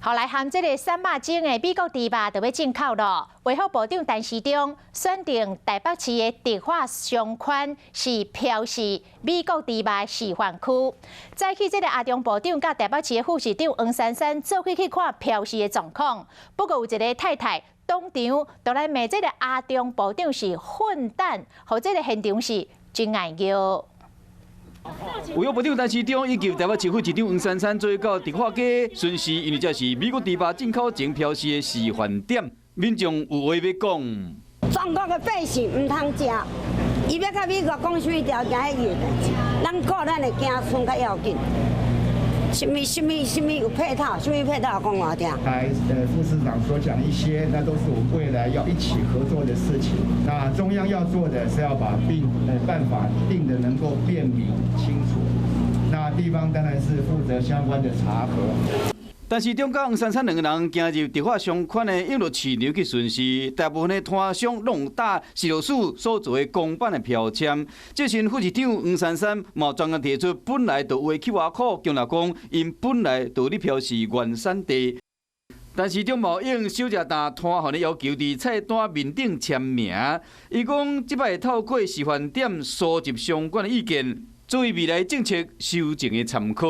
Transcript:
后来含这个3肉精的美国猪肉就要进口了。卫福部长陈时中选定台北市的迪化商圈是标示美国猪肉示范区。再去这个阿中部长甲台北市的副市长黄珊珊做去看标示的状况。不过有一个太太当场就来骂这个阿中部长是混蛋，和这个现场是真爱叫。 卫福部长陈时中以及台北市副市长黄珊珊做到迪化街巡视，因为这是美国猪肉进口前标示的示范点，民众有话要讲。中国的百姓唔通食，伊要甲美国讲什么条件，迄个代志，咱顾咱的子孙较要紧。什么有配套，什么配套讲我听。台副市长所讲一些，那都是我们未来要一起合作的事情。那中央要做的是要把办法定得能够便明清楚，那地方当然是负责相关的查核。 但是中甲黄珊珊两个人行入迪化商圈的永乐市场去巡视，大部分的摊商拢打市路署所做的公版的标签。这时副市长黄珊珊嘛专案提出，本来就有的 QR code， 强调讲因本来就有咧标示原产地。但是中贸用小食摊摊号咧要求伫菜单面顶签名，伊讲即摆透过示范点收集相关的意见，作为未来政策修正的参考。